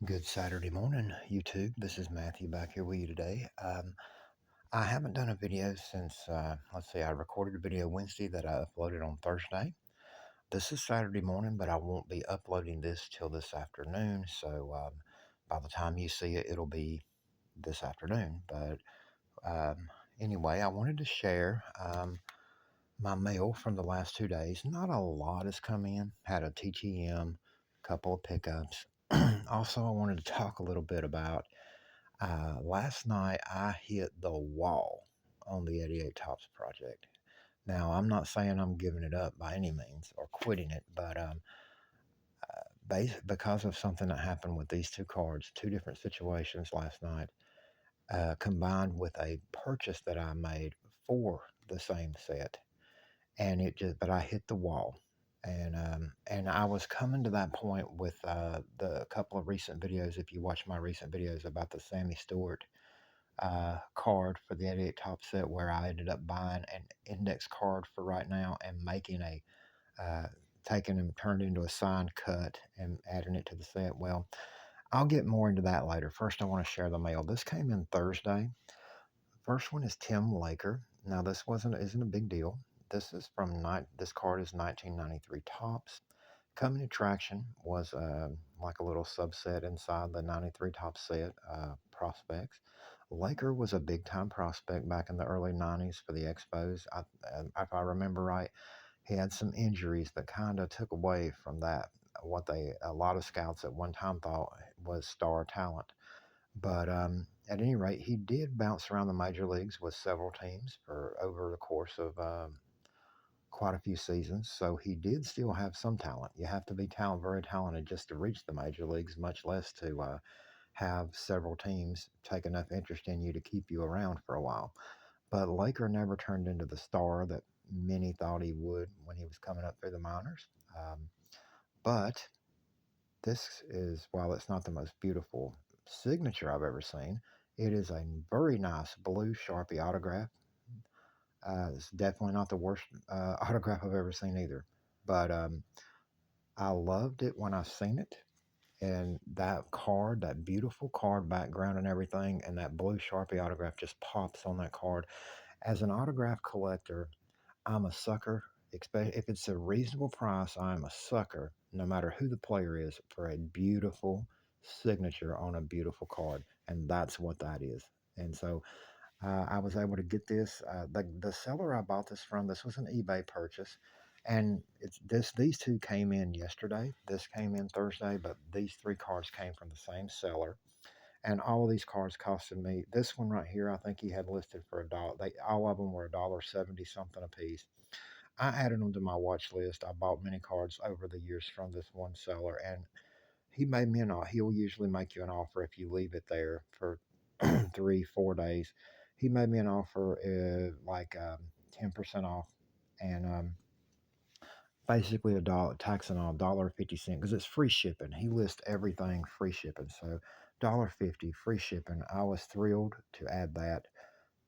Good Saturday morning, YouTube. This is Matthew back here with you today. I haven't done a video since, let's see, I recorded a video Wednesday that I uploaded on Thursday. This is Saturday morning, but I won't be uploading this till this afternoon. So by the time you see it, it'll be this afternoon. But anyway, I wanted to share my mail from the last 2 days. Not a lot has come in. Had a TTM, couple of pickups. Also, I wanted to talk a little bit about last night I hit the wall on the 88 Tops project. Now, I'm not saying I'm giving it up by any means or quitting it, but because of something that happened with these two cards, two different situations last night, combined with a purchase that I made for the same set, and but I hit the wall. And I was coming to that point with the couple of recent videos. If you watch my recent videos about the Sammy Stewart card for the 88 Top set, where I ended up buying an index card for right now and making uh, taking and turned into a signed cut and adding it to the set. Well, I'll get more into that later. First, I want to share the mail. This came in Thursday. First one is Tim Laker. Now, this isn't a big deal. This card is 1993 Tops. Coming attraction was like a little subset inside the 93 top set prospects. Laker was a big time prospect back in the early 90s for the Expos. If I remember right, he had some injuries that kind of took away from that, what a lot of scouts at one time thought was star talent. But at any rate, he did bounce around the major leagues with several teams for over the course of quite a few seasons, so he did still have some talent. You have to be very talented just to reach the major leagues, much less to have several teams take enough interest in you to keep you around for a while. But Laker never turned into the star that many thought he would when he was coming up through the minors. But this is, while it's not the most beautiful signature I've ever seen, it is a very nice blue Sharpie autograph. It's definitely not the worst autograph I've ever seen either. But I loved it when I seen it. And that card, that beautiful card background and everything, and that blue Sharpie autograph just pops on that card. As an autograph collector, I'm a sucker. If it's a reasonable price, I'm a sucker, no matter who the player is, for a beautiful signature on a beautiful card. And that's what that is. And so I was able to get this. The seller I bought this from, this was an eBay purchase, and these two came in yesterday. This came in Thursday, but these three cards came from the same seller, and all of these cards costed me. This one right here, I think he had listed for $1. All of them were $1.70 something a piece. I added them to my watch list. I bought many cards over the years from this one seller, and he made me an offer. He'll usually make you an offer if you leave it there for 3, 4 days. He made me an offer like 10% off, and basically a dollar tax and all $1.50 because it's free shipping. He lists everything free shipping, so $1.50 free shipping. I was thrilled to add that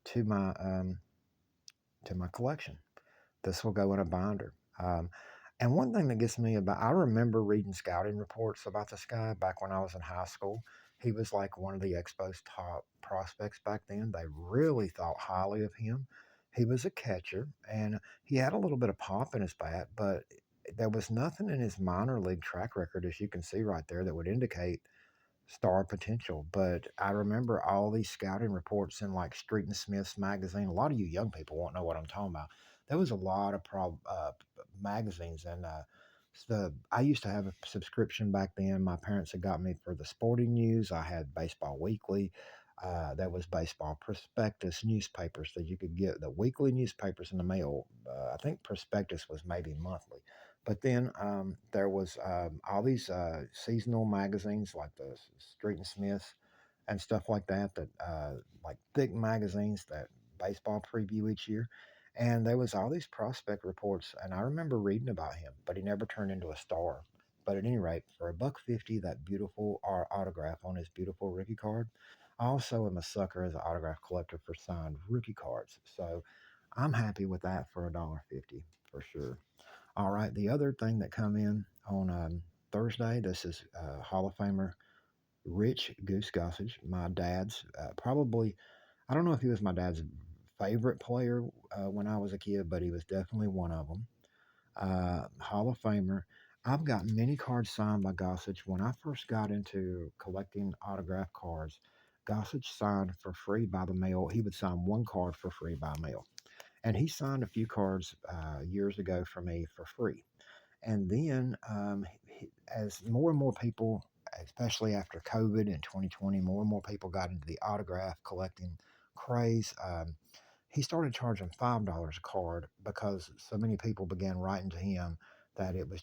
to my collection. This will go in a binder. And one thing that gets me about, I remember reading scouting reports about this guy back when I was in high school. He was like one of the Expos' top prospects back then. They really thought highly of him. He was a catcher, and he had a little bit of pop in his bat, but there was nothing in his minor league track record, as you can see right there, that would indicate star potential. But I remember all these scouting reports in like Street and Smith's magazine. A lot of you young people won't know what I'm talking about. There was a lot of magazines, and I used to have a subscription back then. My parents had got me for the Sporting News. I had Baseball Weekly. There was Baseball Prospectus newspapers that you could get, the weekly newspapers in the mail. I think Prospectus was maybe monthly. But then there was all these seasonal magazines like the Street and Smiths and stuff like that, like thick magazines that baseball preview each year. And there was all these prospect reports, and I remember reading about him, but he never turned into a star. But at any rate, for $1.50, that beautiful autograph on his beautiful rookie card. I also am a sucker as an autograph collector for signed rookie cards, so I'm happy with that for $1.50 for sure. All right, the other thing that come in on Thursday, this is Hall of Famer Rich Goose Gossage, my dad's probably, I don't know if he was my dad's favorite player when I was a kid, but he was definitely one of them. Hall of Famer. I've got many cards signed by Gossage. When I first got into collecting autograph cards, Gossage signed for free by the mail. He would sign one card for free by mail. And he signed a few cards years ago for me for free. And then, as more and more people, especially after COVID in 2020, more and more people got into the autograph collecting craze. He started charging $5 a card because so many people began writing to him that it was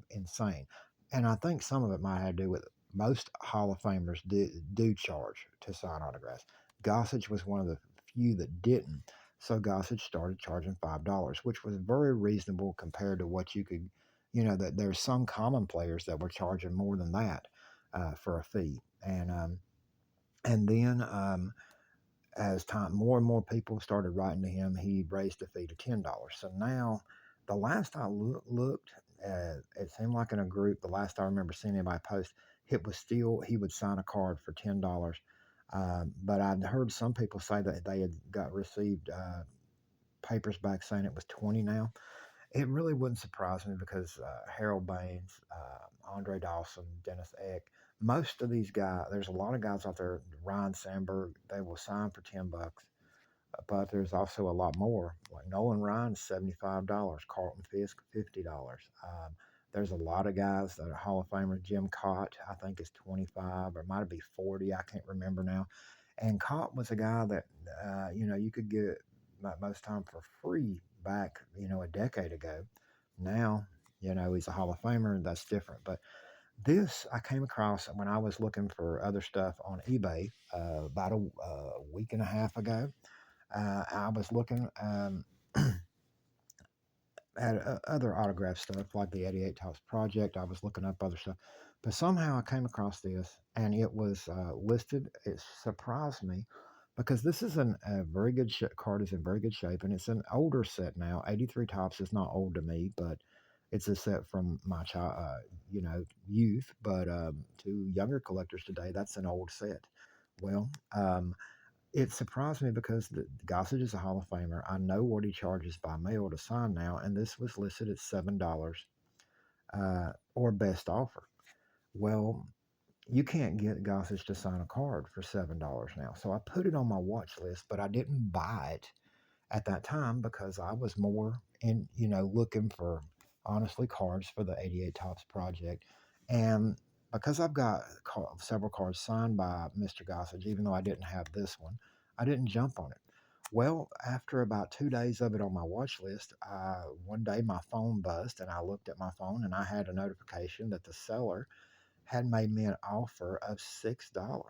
insane. And I think some of it might have to do with most Hall of Famers do charge to sign autographs. Gossage was one of the few that didn't. So Gossage started charging $5, which was very reasonable compared to what you could, that there's some common players that were charging more than that for a fee. And then as time more and more people started writing to him, he raised the fee to $10. So now, the last I looked, it seemed like in a group. The last I remember seeing anybody post, it was still he would sign a card for $10. But I'd heard some people say that they had got received papers back saying it was 20 now. It really wouldn't surprise me because Harold Baines, Andre Dawson, Dennis Eck, most of these guys, there's a lot of guys out there, Ryan Sandberg, they will sign for $10, but there's also a lot more. Like Nolan Ryan, $75, Carlton Fisk, $50. There's a lot of guys that are Hall of Famer. Jim Cott, I think, is 25 or might be 40. I can't remember now. And Cott was a guy that, you could get most time for free back, a decade ago. Now, he's a Hall of Famer, and that's different. But this I came across when I was looking for other stuff on eBay about a week and a half ago. I was looking at other autograph stuff like the 88 Tops Project. I was looking up other stuff, but somehow I came across this and it was listed. It surprised me because this is a very good card, is in very good shape, and it's an older set now. 83 Tops is not old to me, but it's a set from my youth. But to younger collectors today, that's an old set. Well, it surprised me because Gossage is a Hall of Famer. I know what he charges by mail to sign now, and this was listed at $7 or best offer. Well, you can't get Gossage to sign a card for $7 now. So I put it on my watch list, but I didn't buy it at that time because I was more in, looking for honestly cards for the 88 Tops project. And because I've got several cards signed by Mr. Gossage, even though I didn't have this one, I didn't jump on it. Well, after about 2 days of it on my watch list, one day my phone buzzed and I looked at my phone and I had a notification that the seller had made me an offer of $6.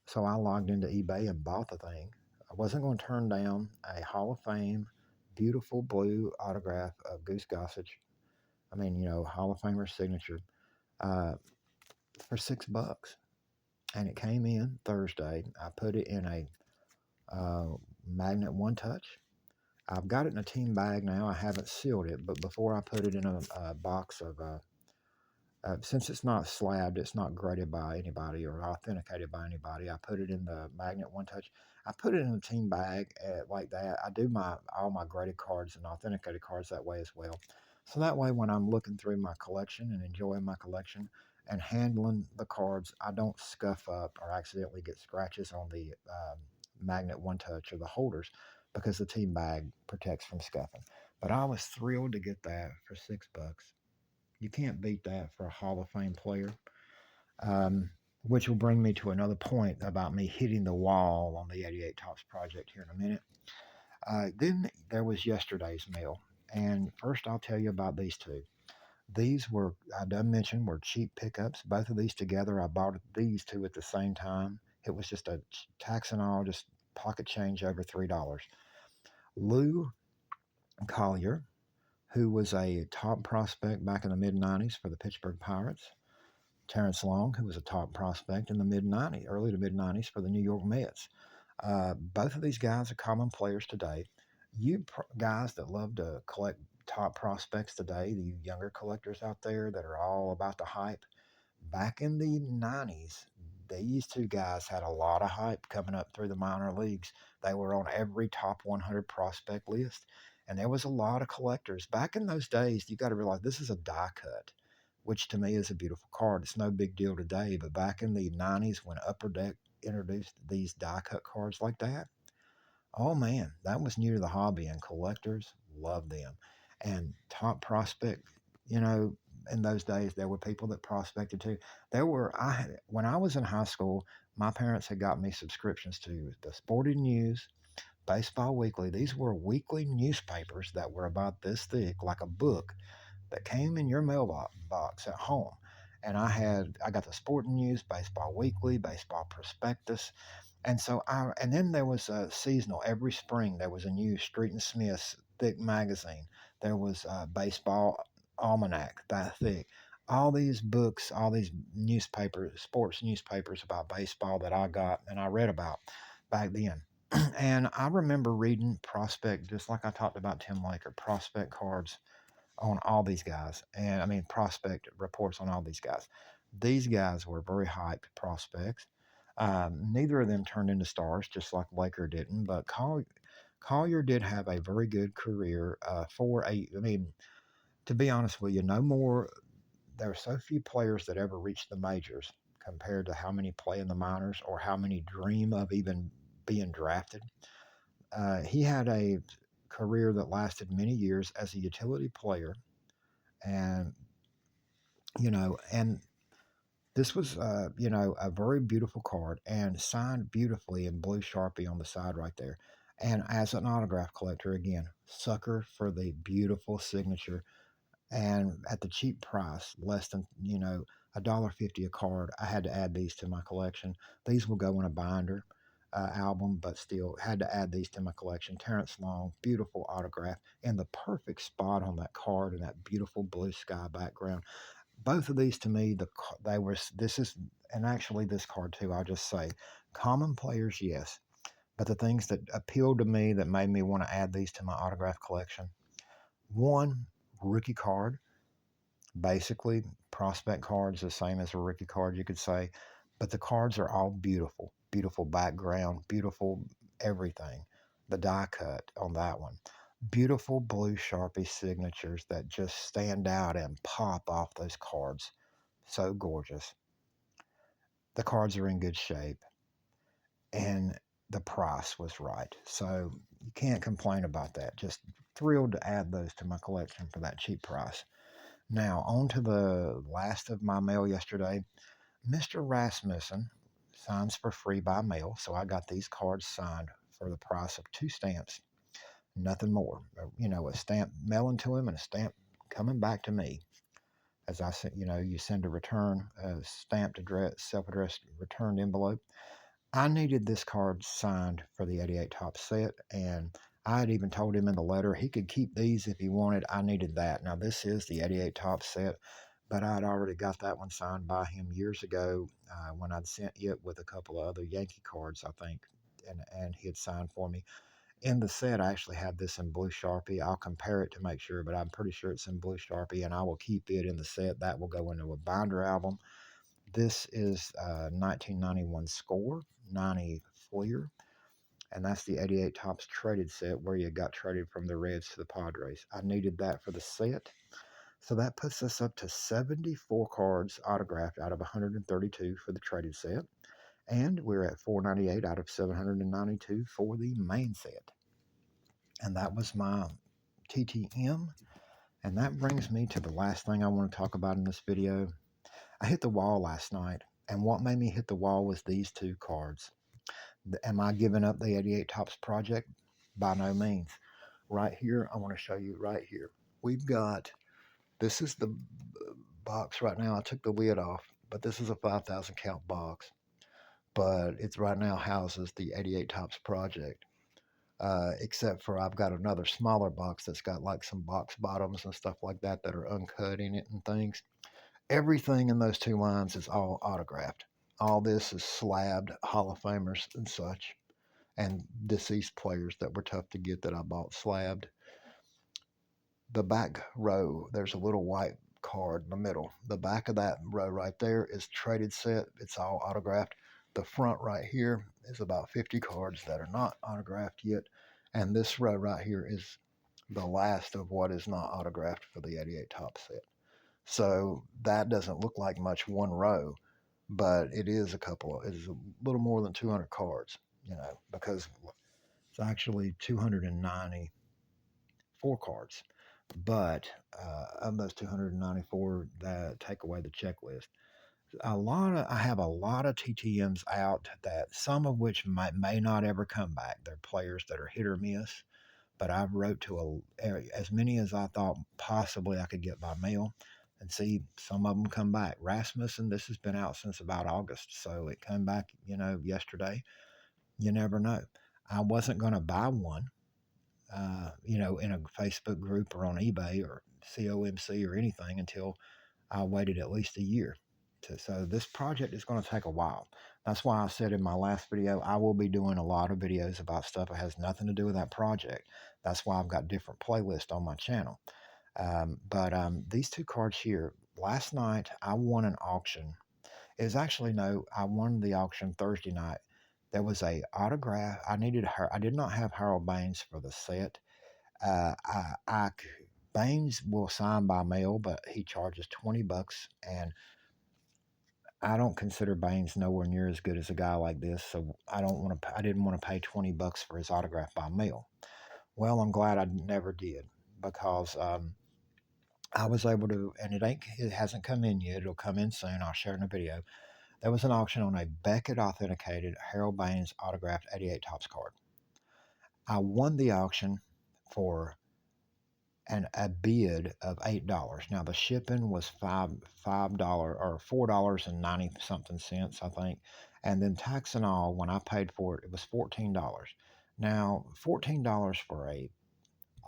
So I logged into eBay and bought the thing. I wasn't going to turn down a Hall of Fame, beautiful blue autograph of Goose Gossage. I mean, Hall of Famer signature uh, for $6. And it came in Thursday. I put it in a magnet one touch. I've got it in a team bag now. I haven't sealed it, but before I put it in a box of since it's not slabbed, it's not graded by anybody or authenticated by anybody. I put it in the magnet one touch. I put it in a team bag like that. I do all my graded cards and authenticated cards that way as well. So that way, when I'm looking through my collection and enjoying my collection and handling the cards, I don't scuff up or accidentally get scratches on the magnet one touch or the holders because the team bag protects from scuffing. But I was thrilled to get that for $6. You can't beat that for a Hall of Fame player. Which will bring me to another point about me hitting the wall on the 88 Tops project here in a minute. Then there was yesterday's mail. And first, I'll tell you about these two. These were, I done mentioned, were cheap pickups. Both of these together, I bought these two at the same time. It was just a tax and all, just pocket change over $3. Lou Collier, who was a top prospect back in the mid 90s for the Pittsburgh Pirates. Terrence Long, who was a top prospect in the mid 90s, early to mid 90s for the New York Mets. Both of these guys are common players today. You guys that love to collect top prospects today, the younger collectors out there that are all about the hype, back in the 90s, these two guys had a lot of hype coming up through the minor leagues. They were on every top 100 prospect list, and there was a lot of collectors. Back in those days, you got to realize this is a die cut, which to me is a beautiful card. It's no big deal today, but back in the 90s when Upper Deck introduced these die cut cards like that, oh man, that was new to the hobby, and collectors loved them. And top prospect, you know, in those days, there were people that prospected too. When I was in high school, my parents had got me subscriptions to the Sporting News, Baseball Weekly. These were weekly newspapers that were about this thick, like a book, that came in your mailbox at home. And I got the Sporting News, Baseball Weekly, Baseball Prospectus, and then there was a seasonal. Every spring there was a new Street and Smith's thick magazine. There was a baseball almanac that thick. All these books, all these newspapers, sports newspapers about baseball that I got and I read about back then. And I remember reading prospect, just like I talked about Tim Laker, prospect cards on all these guys. And I mean, prospect reports on all these guys. These guys were very hyped prospects. Neither of them turned into stars, just like Laker didn't. But Collier did have a very good career I mean, to be honest with you, no more. There are so few players that ever reach the majors compared to how many play in the minors or how many dream of even being drafted. He had a career that lasted many years as a utility player, and and this was, a very beautiful card and signed beautifully in blue Sharpie on the side right there. And as an autograph collector, again, sucker for the beautiful signature and at the cheap price, less than, $1.50 a card. I had to add these to my collection. These will go in a binder album, but still had to add these to my collection. Terrence Long, beautiful autograph, and the perfect spot on that card and that beautiful blue sky background. Both of these to me, they were. This is, and actually this card too. I'll just say, common players, yes, but the things that appealed to me that made me want to add these to my autograph collection. One, rookie card, basically prospect cards, the same as a rookie card, you could say, but the cards are all beautiful, beautiful background, beautiful everything. The die cut on that one, beautiful blue Sharpie signatures that just stand out and pop off those cards. So gorgeous. The cards are in good shape, and the price was right. So you can't complain about that. Just thrilled to add those to my collection for that cheap price. Now, on to the last of my mail yesterday. Mr. Rasmussen signs for free by mail, so I got these cards signed for the price of two stamps, nothing more. A stamp mailing to him and a stamp coming back to me. As I said, you send a return, a stamped address, self-addressed returned envelope. I needed this card signed for the 88 top set, and I had even told him in the letter he could keep these if he wanted. I needed that. Now, this is the 88 top set, but I'd already got that one signed by him years ago when I'd sent it with a couple of other Yankee cards, I think, and he had signed for me. In the set, I actually have this in blue Sharpie. I'll compare it to make sure, but I'm pretty sure it's in blue Sharpie, and I will keep it in the set. That will go into a binder album. This is 1991 score, 90 Fleer, and that's the 88 Tops traded set where you got traded from the Reds to the Padres. I needed that for the set. So that puts us up to 74 cards autographed out of 132 for the traded set. And we're at 498 out of 792 for the main set. And that was my TTM. And that brings me to the last thing I want to talk about in this video. I hit the wall last night, and what made me hit the wall was these two cards. Am I giving up the 88 Tops project? By no means. Right here, I want to show you right here. We've got, this is the box right now. I took the lid off, but this is a 5,000 count box. But it's right now houses the 88 Tops project. Except for I've got another smaller box that's got like some box bottoms and stuff like that that are uncut in it and things. Everything in those two lines is all autographed. All this is slabbed Hall of Famers and such, and deceased players that were tough to get that I bought slabbed. The back row, there's a little white card in the middle. The back of that row right there is traded set. It's all autographed. The front right here is about 50 cards that are not autographed yet. And this row right here is the last of what is not autographed for the 88 top set. So that doesn't look like much one row, but it is it is a little more than 200 cards, because it's actually 294 cards. But of those 294 that take away the checklist, I have a lot of TTMs out that some of which may not ever come back. They're players that are hit or miss, but I've wrote to as many as I thought possibly I could get by mail, and see some of them come back. Rasmussen, this has been out since about August, so it came back, yesterday. You never know. I wasn't going to buy one, in a Facebook group or on eBay or COMC or anything until I waited at least a year. So this project is going to take a while. That's why I said in my last video, I will be doing a lot of videos about stuff that has nothing to do with that project. That's why I've got different playlists on my channel. But these two cards here, last night I won an auction. It was actually, no, I won the auction Thursday night. There was a autograph. I did not have Harold Baines for the set. Uh, I, I, Baines will sign by mail, but he charges $20, and I don't consider Baines nowhere near as good as a guy like this, so I didn't want to pay $20 for his autograph by mail. Well, I'm glad I never did, because I was able to, and it hasn't come in yet. It'll come in soon. I'll share it in a video. There was an auction on a Beckett authenticated Harold Baines autographed 88 Topps card. I won the auction for a bid of $8. Now the shipping was $5 or $4.90 something cents, I think, and then tax and all. When I paid for it, it was $14. Now $14 for a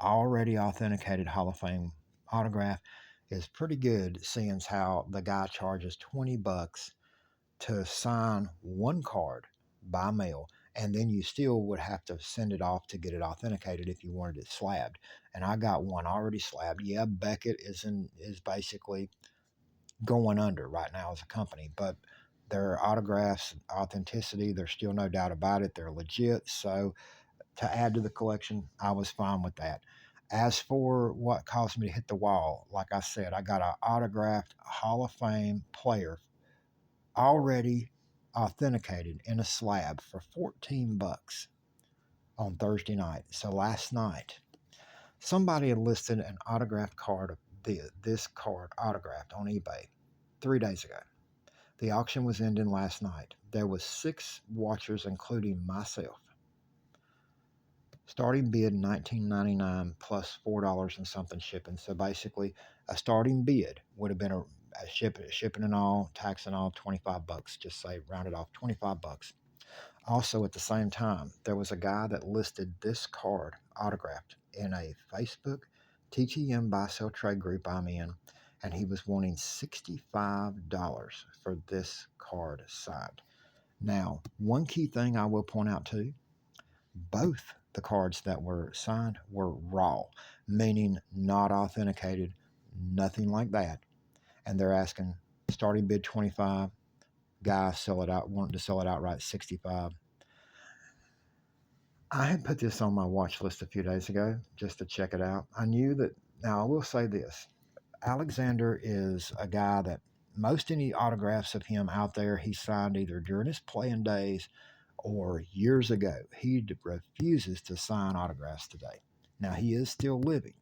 already authenticated Hall of Fame autograph is pretty good, seeing how the guy charges $20 to sign one card by mail, and then you still would have to send it off to get it authenticated if you wanted it slabbed. And I got one already slabbed. Yeah, Beckett is basically going under right now as a company, but their autographs, authenticity, there's still no doubt about it. They're legit. So to add to the collection, I was fine with that. As for what caused me to hit the wall, like I said, I got an autographed Hall of Fame player already authenticated in a slab for $14 on Thursday night. So last night, somebody had listed an autographed card of this card autographed on eBay 3 days ago. The auction was ending last night. There was 6 watchers, including myself. Starting bid $19.99 plus $4 and something shipping. So basically, a starting bid would have been a shipping and all, tax and all, $25. Just say rounded off $25. Also, at the same time, there was a guy that listed this card autographed in a Facebook TTM buy sell trade group I'm in, and he was wanting $65 for this card signed. Now, one key thing I will point out too, both the cards that were signed were raw, meaning not authenticated, nothing like that. And they're asking starting bid 25, guy wanting to sell it outright 65. I had put this on my watch list a few days ago just to check it out. I knew that. Now I will say this: Alexander is a guy that most any autographs of him out there he signed either during his playing days or years ago. He refuses to sign autographs today. Now, he is still living.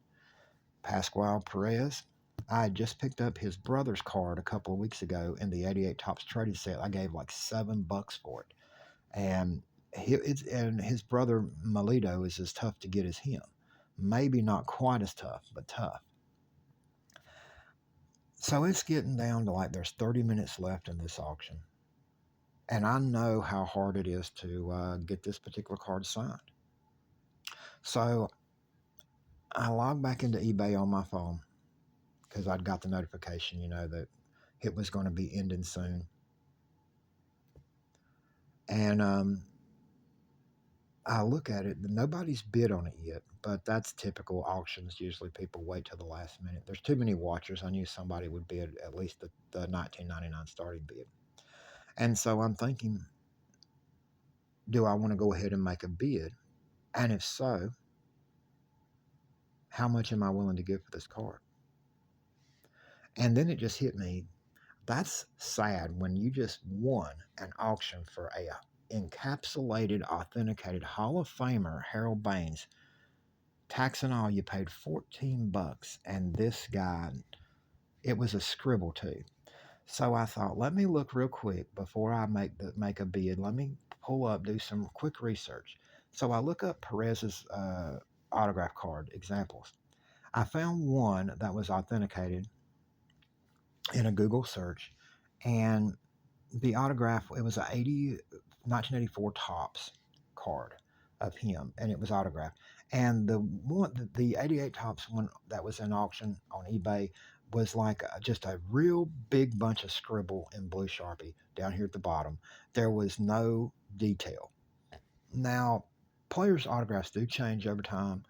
Pascual Perez, I had just picked up his brother's card a couple of weeks ago in the 88 Topps trading set. I gave like $7 for it. And and his brother Melito is as tough to get as him. Maybe not quite as tough, but tough. So it's getting down to like there's 30 minutes left in this auction. And I know how hard it is to get this particular card signed. So I logged back into eBay on my phone because I'd got the notification, that it was going to be ending soon. And I look at it, nobody's bid on it yet, but that's typical auctions. Usually people wait till the last minute. There's too many watchers. I knew somebody would bid at least the 1999 starting bid. And so I'm thinking, do I want to go ahead and make a bid? And if so, how much am I willing to give for this card? And then it just hit me. That's sad when you just won an auction for a encapsulated, authenticated Hall of Famer Harold Baines. Tax and all, you paid $14, and this guy, it was a scribble too. So I thought, let me look real quick before I make a bid. Let me pull up, do some quick research. So I look up Perez's autograph card examples. I found one that was authenticated in a Google search, and the autograph, it was a 1984 Tops card of him, and it was autographed. And the 88 Tops one that was in auction on eBay was like just a real big bunch of scribble in blue Sharpie down here at the bottom. There was no detail. Now, players' autographs do change over time,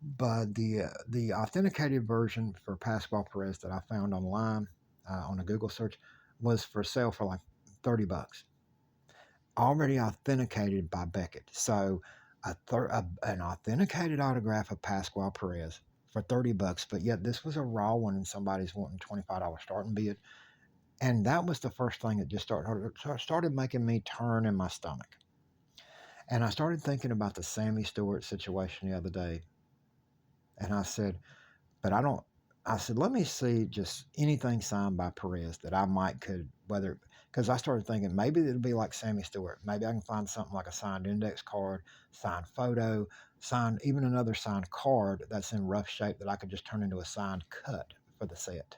but the authenticated version for Pascual Perez that I found online on a Google search was for sale for like $30, already authenticated by Beckett. So an authenticated autograph of Pascual Perez for $30, but yet this was a raw one, and somebody's wanting $25 starting bid, and that was the first thing that just started making me turn in my stomach. And I started thinking about the Sammy Stewart situation the other day, and I said, but I don't. I said, let me see just anything signed by Perez that I might could whether because I started thinking maybe it'll be like Sammy Stewart. Maybe I can find something like a signed index card, signed photo, signed even another signed card that's in rough shape that I could just turn into a signed cut for the set.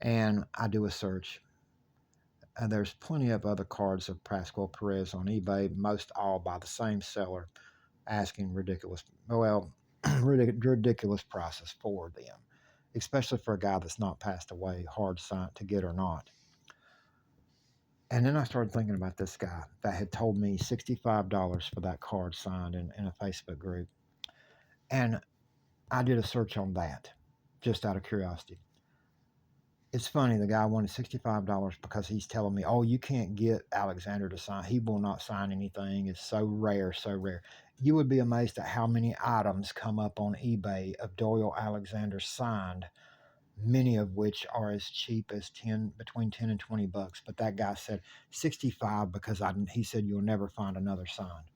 And I do a search, and there's plenty of other cards of Pascual Perez on eBay, most all by the same seller, asking ridiculous prices for them, especially for a guy that's not passed away, hard signed to get or not. And then I started thinking about this guy that had told me $65 for that card signed in a Facebook group. And I did a search on that just out of curiosity. It's funny, the guy wanted $65 because he's telling me, oh, you can't get Alexander to sign. He will not sign anything. It's so rare, so rare. You would be amazed at how many items come up on eBay of Doyle Alexander signed, many of which are as cheap as between 10 and $20. But that guy said 65 because he said you'll never find another signed.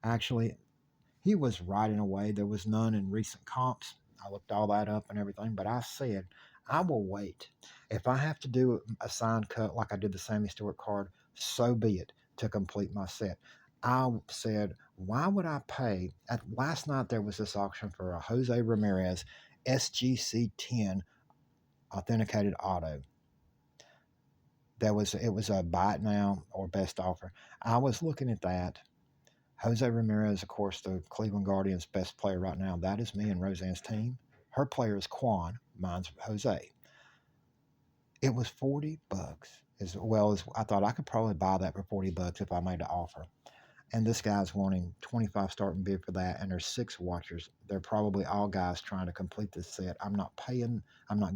Actually, he was right in a way. There was none in recent comps. I looked all that up and everything, but I said, I will wait. If I have to do a signed cut like I did the Sammy Stewart card, so be it to complete my set. I said, why would I pay? Last night there was this auction for a Jose Ramirez SGC 10 authenticated auto. It was a buy it now or best offer. I was looking at that. Jose Ramirez, of course, the Cleveland Guardians' best player right now. That is me and Roseanne's team. Her player is Quan. Mine's Jose. It was $40. As well as I thought I could probably buy that for $40 if I made an offer. And this guy's wanting 25 starting bid for that, and there's 6 watchers. They're probably all guys trying to complete this set. I'm not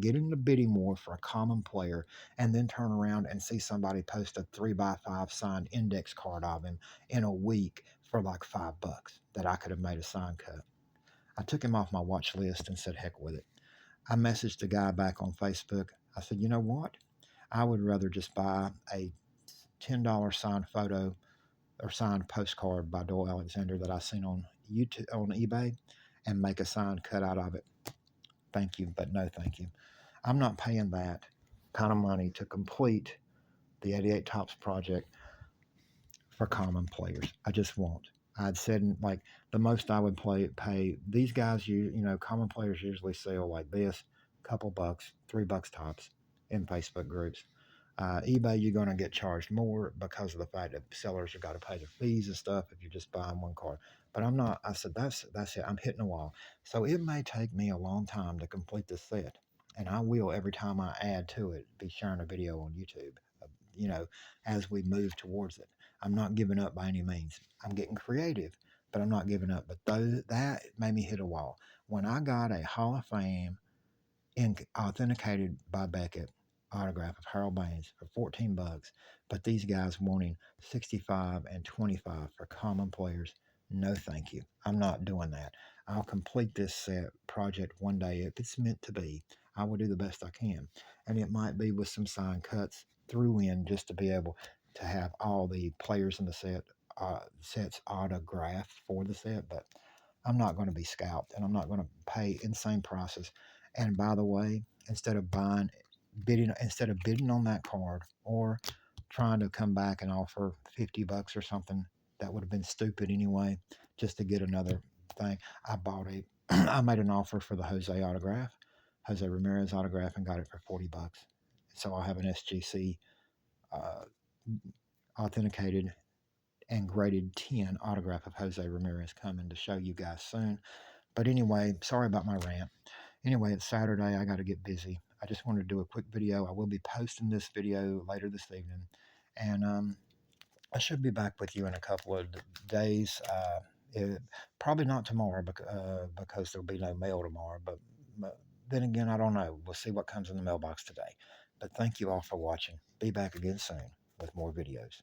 getting the bidding more for a common player and then turn around and see somebody post a 3x5 signed index card of him in a week for like $5 that I could have made a sign cut. I took him off my watch list and said, heck with it. I messaged the guy back on Facebook. I said, you know what? I would rather just buy a $10 signed photo or signed postcard by Doyle Alexander that I seen on YouTube on eBay and make a signed cut out of it. Thank you, but no thank you. I'm not paying that kind of money to complete the 88 Tops project for common players. I just won't. I'd said like the most I would pay these guys. Common players usually sell like this, couple bucks, $3 tops in Facebook groups. eBay, you're going to get charged more because of the fact that sellers have got to pay their fees and stuff if you're just buying one card. But I'm not. I said that's it. I'm hitting a wall. So it may take me a long time to complete this set, and I will every time I add to it be sharing a video on YouTube. You know, as we move towards it. I'm not giving up by any means. I'm getting creative, but I'm not giving up. But that made me hit a wall. When I got a Hall of Fame authenticated by Beckett autograph of Harold Baines for 14 bucks, but these guys wanting 65 and 25 for common players. No, thank you. I'm not doing that. I'll complete this set project one day if it's meant to be. I will do the best I can, and it might be with some sign cuts through in just to be able to have all the players in the sets autographed for the set. But I'm not going to be scalped, and I'm not going to pay insane prices. And by the way, instead of bidding on that card or trying to come back and offer 50 bucks or something, that would have been stupid anyway, just to get another thing. I bought a I made an offer for the Jose Ramirez autograph, and got it for 40 bucks. So I'll have an SGC uh, authenticated and graded 10 autograph of Jose Ramirez coming to show you guys soon. But anyway, sorry about my rant. Anyway, it's Saturday. I got to get busy. I just wanted to do a quick video. I will be posting this video later this evening. And I should be back with you in a couple of days. Probably not tomorrow because there'll be no mail tomorrow. But then again, I don't know. We'll see what comes in the mailbox today. But thank you all for watching. Be back again soon with more videos.